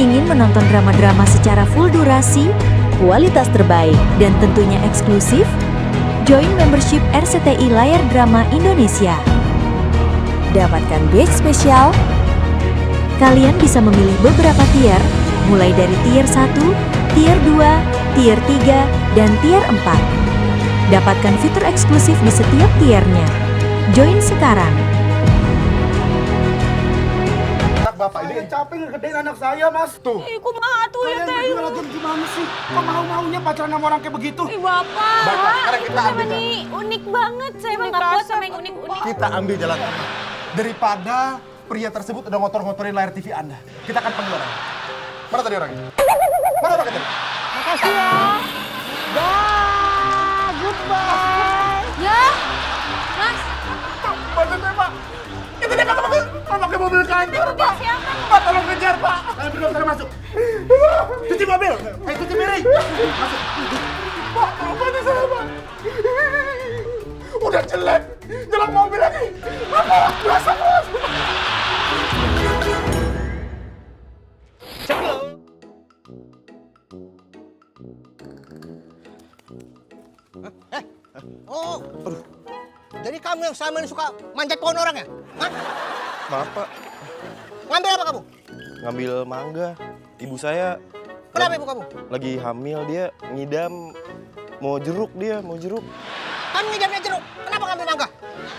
Ingin menonton drama-drama secara full durasi, kualitas terbaik, dan tentunya eksklusif? Join membership RCTI Layar Drama Indonesia. Dapatkan batch spesial. Kalian bisa memilih beberapa tier, mulai dari tier 1, tier 2, tier 3, dan tier 4. Dapatkan fitur eksklusif di setiap tiernya. Join sekarang. Bapak ini capek ngegedein anak saya, Mas. Tuh. Kumaha tuh ya teh. Kalian berdua lagi gimana sih? Kok mau-maunya pacaran sama orang kayak begitu? Bapak. Bapak, sekarang kita Itu ambil sama nih unik banget. Saya emang gak kuat sama yang unik-unik. Kita ambil jalan tengah. Daripada pria tersebut udah ngotor-ngotorin layar TV Anda. Kita akan panggil orang. Mana tadi orangnya? Mana orangnya tadi? Makasih ya. Dah, goodbye. Ya, Mas. Bantu saya, Pak. Itu dia kata pakai mobil kantor, Pak. Siapa? Pak, tolong kejar, Pak. Ayo berdua saya masuk. Cuci mobil. Ayo cuci piring. Masuk. Pak, tolong bantu saya, Pak. Udah jelek. Jelek mobil lagi. Apa? Biasa, Bos. Oh, aduh. Jadi kamu yang selama ini suka manjat pohon orang ya? Hah? Maaf Pak, Ngambil apa kamu? ngambil mangga. Ibu saya Kenapa ibu kamu? lagi hamil, dia ngidam mau jeruk mau jeruk. Kamu ngidamnya jeruk, kenapa ngambil mangga?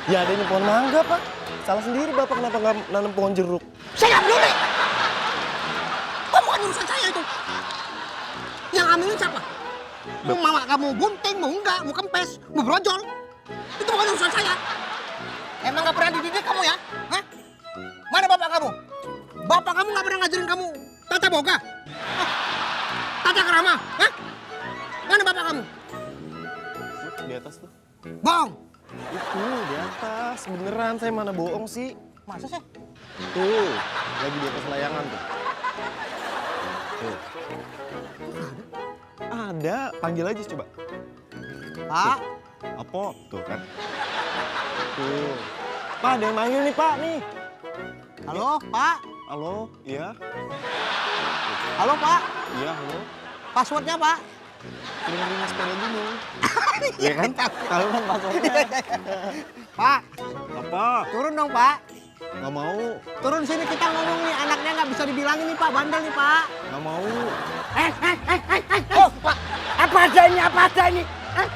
Ya adanya pohon mangga Pak. Salah sendiri Bapak kenapa nggak nanam pohon jeruk? Saya nggak peduli! Kok bukan urusan saya itu? Yang hamilin siapa? Mau mama kamu bunting, mau enggak, mau kempes, mau brojol. Itu bukan urusan saya. Emang nggak pernah dididik kamu ya? Hah? Mana bapak kamu? Bapak kamu nggak pernah ngajarin kamu tata boga? Hah? Tata kerama? Hah? Mana bapak kamu? Di atas tuh. Bohong! Itu di atas. Beneran, saya mana bohong sih? Masa sih? Tuh, lagi di atas layangan tuh. Tuh. Ada, panggil aja coba. Pak, Apa? Tuh kan. Tuh. Pak, ada yang manggil nih Pak nih. halo Pak, Halo, iya? halo Pak, Iya, halo. passwordnya Pak. Kirim sepeda dulu. Iya kan? Tahu kan passwordnya. Pak, Apa? turun dong Pak. Nggak mau. Turun sini kita ngomong nih, anaknya nggak bisa dibilangin nih Pak, bandel nih Pak. Nggak mau. Oh Pak, apa ada ini?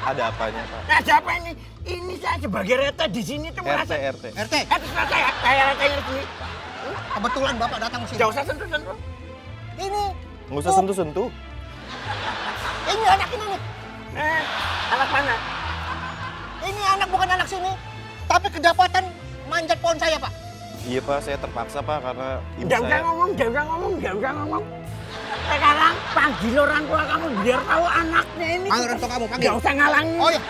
Ada apanya Pak? Ada apa ini? Ini saya sebagai RT di sini tuh merasa... RT. RT, Terserah saya, RT-nya sini. kebetulan Bapak datang ke sini. Jauh saya sentuh-sentuh. Ini, Nggak usah sentuh-sentuh. ini anak ini nih. Anak mana? Ini anak bukan anak sini, tapi kedapatan manjat pohon saya Pak. Iya Pak, saya terpaksa Pak karena ibu Udah saya. ngomong. Sekarang panggil orang tua kamu biar tahu anaknya ini. Panggil orang tua kamu, panggil. Gak usah ngalangin. Oh iya,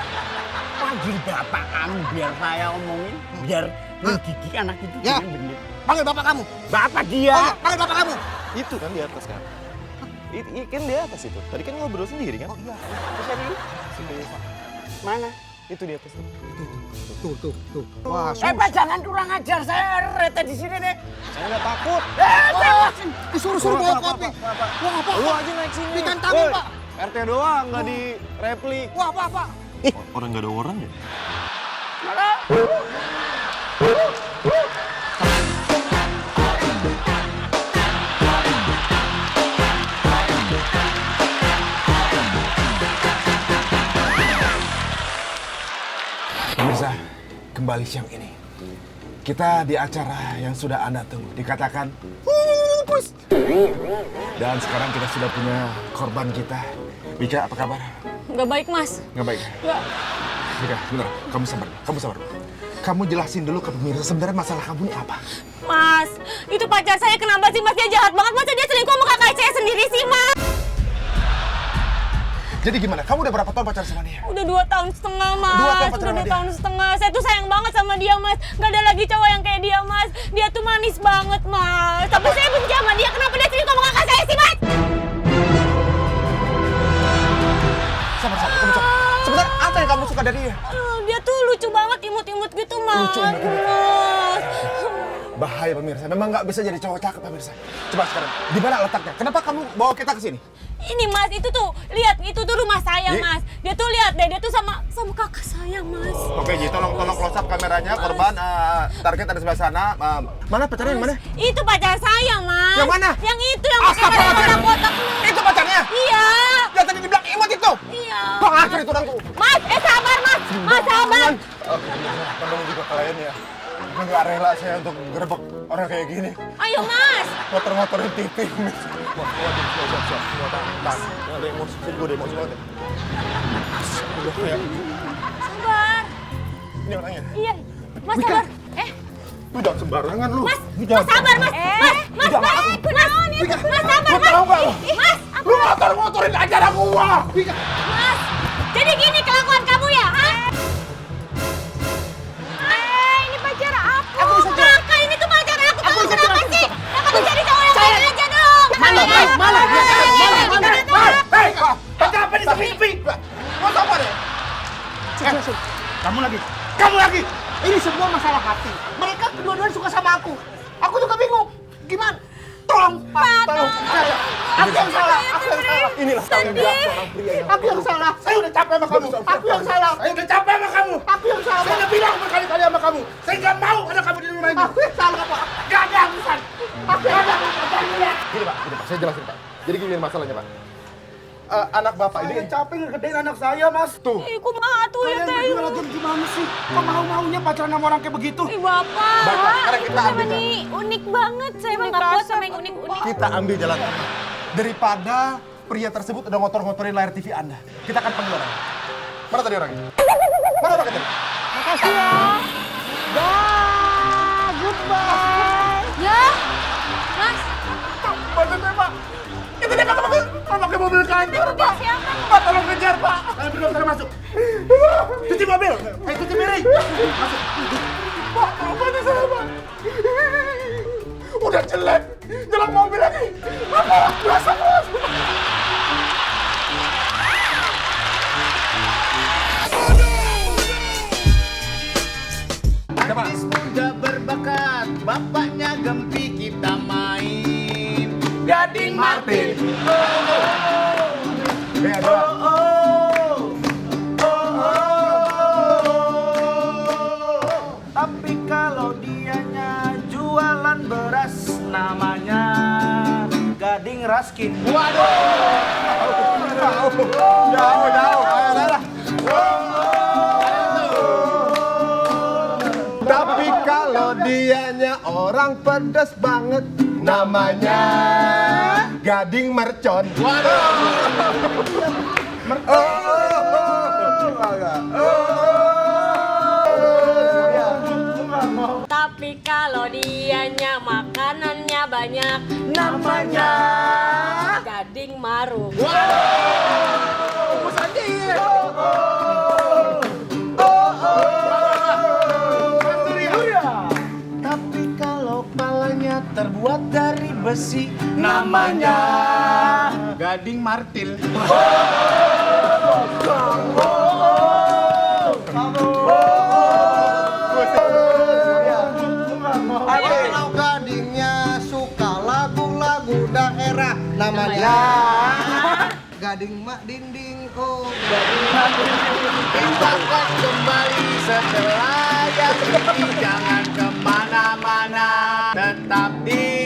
Panggil bapak kamu biar saya omongin. Biar mendidik anak itu Ya. dengan benar. panggil Bapak kamu. Bapak dia. Oh, iya, panggil Bapak kamu. Itu kan di atas kan? Kan di atas itu. Tadi kan ngobrol sendiri kan? Oh iya, Bisa nih. Mana? Itu di atas tuh. tuh. Wah, Pak jangan kurang ajar, saya RT di sini nih. Saya nggak takut. disuruh bawa kopi. Wah, apa? Lu aja naik sini. Ditantangin, Woi, Pak. RT doang, nggak di repli. Wah, apa? Orang nggak ada orang ya? Pemirsa, kembali siang ini. Kita di acara yang sudah Anda tunggu. Dikatakan Pus. Dan sekarang kita sudah punya korban kita. Mika, apa kabar? Nggak baik, Mas. Nggak baik? Nggak. Mika, bener. Kamu sabar. Kamu jelasin dulu ke pemirsa sebenarnya masalah kamu ini apa? Mas, itu pacar saya kenapa sih, Mas? Dia jahat banget. Masa dia selingkuh sama kakak saya sendiri sih, Mas? Jadi gimana? Kamu udah berapa tahun pacaran sama dia? Udah 2 tahun setengah, Mas. 2 tahun pacaran Udah sama 2 dia? tahun setengah. Saya tuh sayang banget sama dia, Mas. Gak ada lagi cowok yang kayak dia, Mas. Dia tuh manis banget, Mas. Tapi saya benci sama dia. Kenapa dia selingkuh sama kakak saya sih, Mas? Sabar. Sebenarnya apa yang kamu suka dari dia? Dia tuh lucu banget, imut-imut gitu, Mas. Lucu, imut-imut. Mas. Bahaya pemirsa, memang nggak bisa jadi cowok cakep pemirsa. Coba sekarang, di mana letaknya? Kenapa kamu bawa kita ke sini? Ini Mas, itu tuh, lihat, itu tuh rumah saya Ji. Mas. Dia tuh lihat deh, dia tuh sama kakak saya Mas. Oke, Ji, tolong close up kameranya, korban, target ada sebelah sana. Mana pacarnya yang mana? Itu pacar saya Mas. Yang mana? Yang itu yang pakai baju Astagfirullahaladzim. kotak-kotak. Itu pacarnya? Iya. Yang tadi dibilang imut itu? Iya. Pengacur itu orangku. Mas, sabar Mas. Mas, sabar. Oke, tolong juga kalian ya. Nggak rela saya untuk gerebek orang kayak gini. Ayo Mas. Motor-motorin TV. Wah, siap. Semua tahan. Ada emosi, gue ada emosi banget ya. Udah kayak, Sabar. ini orangnya. Iya. Mas, sabar. Lu jangan sembarangan lu. Mas sabar Mas. Mas, kunaon itu? Mas, sabar Lu Mas. tahu nggak lu? Mas, Lu motor-motorin acara gua. Mas. Jadi gini kelakuan kamu ya, ha? Ini pacar aku. Aku bisa jawab. Kakak, ini tuh pacar aku. Kamu bisa kenapa jawab. sih? Kakak jadi cowok yang lain aja dong. Mana? Hei, pacar apa di sepi-sepi? Mau apa deh? Kamu lagi. Ini semua masalah hati. Mereka kedua-duanya suka sama aku. Aku juga bingung. Gimana? Tolong, Pak. Tolong. Aku yang salah. Inilah tanggung jawab seorang pria yang Aku yang salah. Saya udah capek sama kamu. Aku yang salah. Saya udah capek sama kamu. Aku yang salah. Saya udah bilang berkali-kali sama kamu. Saya nggak mau ada kamu di rumah ini. Aku yang salah, Pak. Nggak ada urusan. Aku yang salah. Gini Pak, saya jelasin Pak. Jadi gini masalahnya Pak. Anak Bapak ini Capek ngegedein anak saya, Mas. tuh. Ih, kumaha tuh ya Kalian teh. berdua lagi gimana sih? Kok mau-maunya pacaran sama orang kayak begitu? Ih, Bapak. Bapak, sekarang kita Sama ambil nih, unik banget. Saya emang nggak kuat sama yang unik-unik. Kita ambil jalan tengah. Daripada pria tersebut udah ngotor-ngotorin layar TV Anda. Kita akan panggil orang. Mana tadi orangnya? Mana orangnya tadi? Makasih ya. Dah, goodbye. Ya, Mas. Bantuin Pak. Itu dia pakai mobil kantor Pak. Siapa? Pak tolong kejar Pak. Kalian berdua sana masuk. Cuci mobil. Cuci piring. Masuk. Pak, tolong bantu saya Pak. Udah jelek, jalan mobil lagi. Bapak, biasa Mas. Artis muda berbakat, bapaknya Gempi kita main. Gading Martin. Tapi kalau dianya jualan beras, namanya Gading Raskin. Jauh. Tapi kalau dianya orang pedas banget, namanya Gading Mercon. Tapi kalau dianya makanannya banyak, Namanya Gading Marung. Tapi kalau kepalanya terbuat dari besi, namanya Gading Martil. Kalau gadingnya suka lagu-lagu daerah, namanya Gading Mak Dinding. Oh, Gading Mak Dinding. Kita akan kembali setelah yang ini. Jangan kemana-mana, tetap di